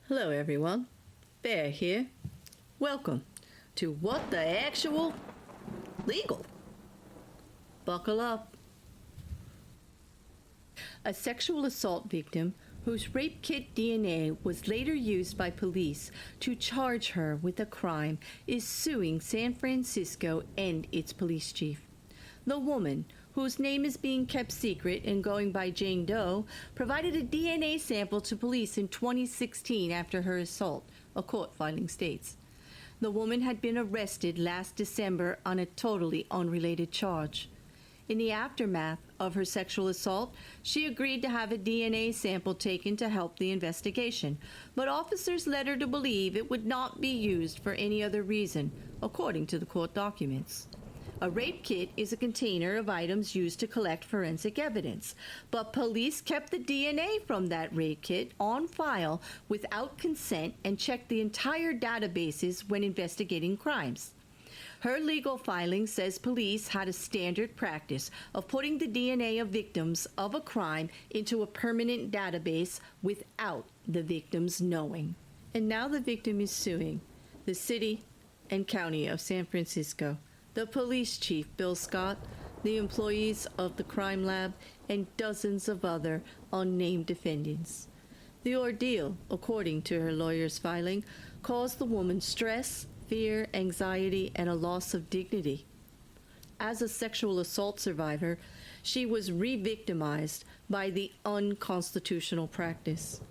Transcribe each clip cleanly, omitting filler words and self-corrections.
Hello everyone, Bear here. Welcome to What the Actual Legal. Buckle up. A sexual assault victim whose rape kit DNA was later used by police to charge her with a crime is suing San Francisco and its police chief. The woman, whose name is being kept secret and going by Jane Doe, provided a DNA sample to police in 2016 after her assault, a court filing states. The woman had been arrested last December on a totally unrelated charge. In the aftermath of her sexual assault, she agreed to have a DNA sample taken to help the investigation, but officers led her to believe it would not be used for any other reason, according to the court documents. A rape kit is a container of items used to collect forensic evidence, but police kept the DNA from that rape kit on file without consent and checked the entire databases when investigating crimes. Her legal filing says police had a standard practice of putting the DNA of victims of a crime into a permanent database without the victims knowing. And now the victim is suing the city and county of San Francisco, the police chief, Bill Scott, the employees of the crime lab, and dozens of other unnamed defendants. The ordeal, according to her lawyer's filing, caused the woman stress, fear, anxiety, and a loss of dignity. As a sexual assault survivor, she was re-victimized by the unconstitutional practice.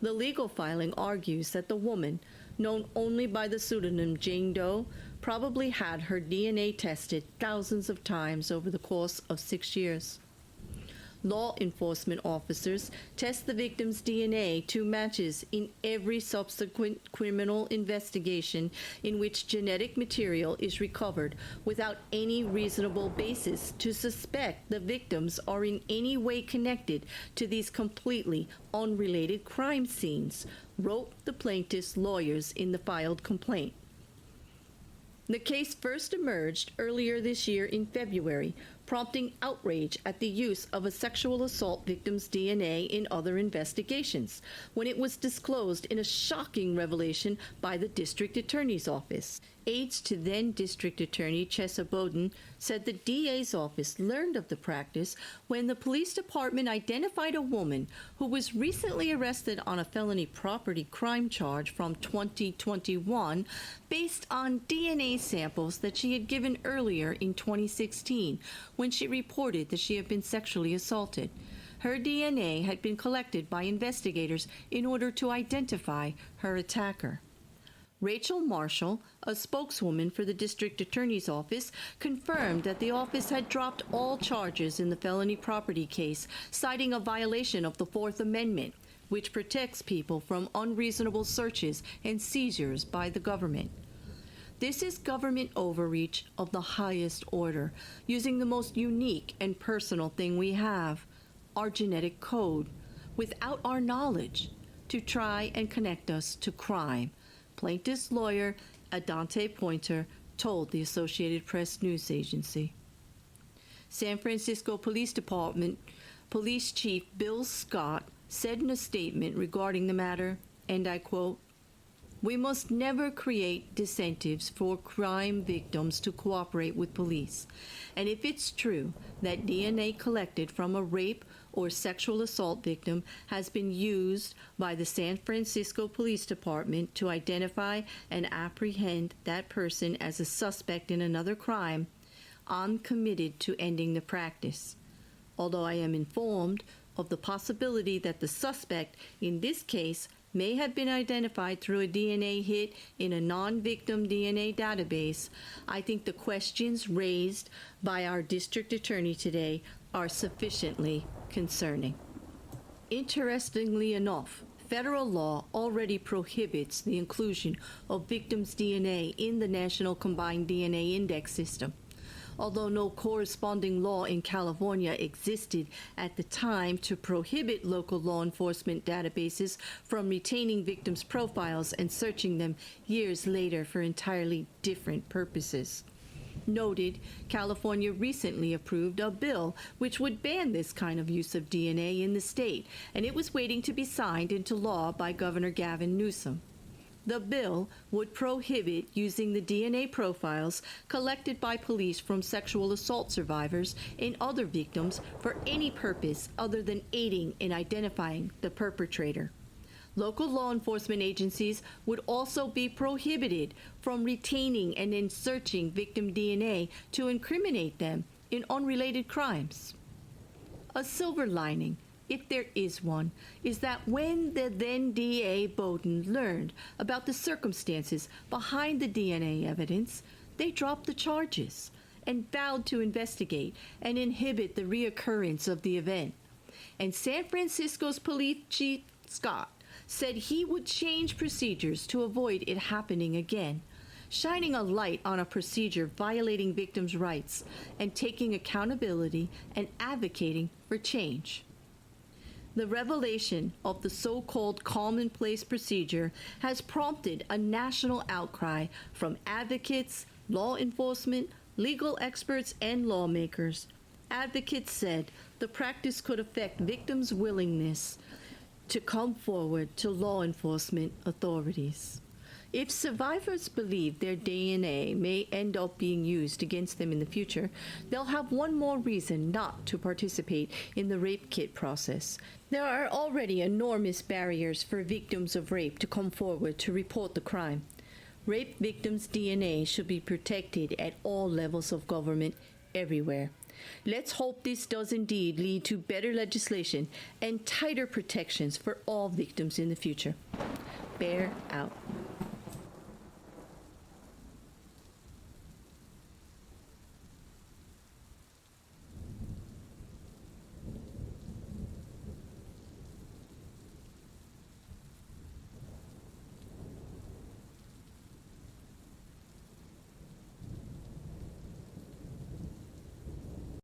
The legal filing argues that the woman, known only by the pseudonym Jane Doe, probably had her DNA tested thousands of times over the course of 6 years. Law enforcement officers test the victim's DNA to matches in every subsequent criminal investigation in which genetic material is recovered without any reasonable basis to suspect the victims are in any way connected to these completely unrelated crime scenes, wrote the plaintiff's lawyers in the filed complaint. The case first emerged earlier this year in February, prompting outrage at the use of a sexual assault victim's DNA in other investigations, when it was disclosed in a shocking revelation by the district attorney's office. Aides to then District Attorney Chesa Bowden said the DA's office learned of the practice when the police department identified a woman who was recently arrested on a felony property crime charge from 2021 based on DNA samples that she had given earlier in 2016 when she reported that she had been sexually assaulted. Her DNA had been collected by investigators in order to identify her attacker. Rachel Marshall, a spokeswoman for the district attorney's office, confirmed that the office had dropped all charges in the felony property case, citing a violation of the Fourth Amendment, which protects people from unreasonable searches and seizures by the government. This is government overreach of the highest order, using the most unique and personal thing we have, our genetic code, without our knowledge, to try and connect us to crime, plaintiff's lawyer Adante Pointer told the Associated Press news agency. San Francisco Police Department Police Chief Bill Scott said in a statement regarding the matter, and I quote, "We must never create disincentives for crime victims to cooperate with police. And if it's true that DNA collected from a rape or sexual assault victim has been used by the San Francisco Police Department to identify and apprehend that person as a suspect in another crime, I'm committed to ending the practice. Although I am informed of the possibility that the suspect in this case may have been identified through a DNA hit in a non-victim DNA database, I think the questions raised by our district attorney today are sufficiently concerning." Interestingly enough, federal law already prohibits the inclusion of victims' DNA in the National Combined DNA Index system. Although no corresponding law in California existed at the time to prohibit local law enforcement databases from retaining victims' profiles and searching them years later for entirely different purposes. noted California recently approved a bill which would ban this kind of use of DNA in the state, and it was waiting to be signed into law by Governor Gavin Newsom. The bill would prohibit using the DNA profiles collected by police from sexual assault survivors and other victims for any purpose other than aiding in identifying the perpetrator. Local law enforcement agencies would also be prohibited from retaining and then searching victim DNA to incriminate them in unrelated crimes. A silver lining, if there is one, is that when the then DA Bowden learned about the circumstances behind the DNA evidence, they dropped the charges and vowed to investigate and inhibit the reoccurrence of the event. And San Francisco's police chief, Scott, said he would change procedures to avoid it happening again, shining a light on a procedure violating victims' rights and taking accountability and advocating for change. The revelation of the so-called commonplace procedure has prompted a national outcry from advocates, law enforcement, legal experts, and lawmakers. Advocates said the practice could affect victims' willingness to come forward to law enforcement authorities. If survivors believe their DNA may end up being used against them in the future, they'll have one more reason not to participate in the rape kit process. There are already enormous barriers for victims of rape to come forward to report the crime. Rape victims' DNA should be protected at all levels of government, everywhere. Let's hope this does indeed lead to better legislation and tighter protections for all victims in the future. Bear out.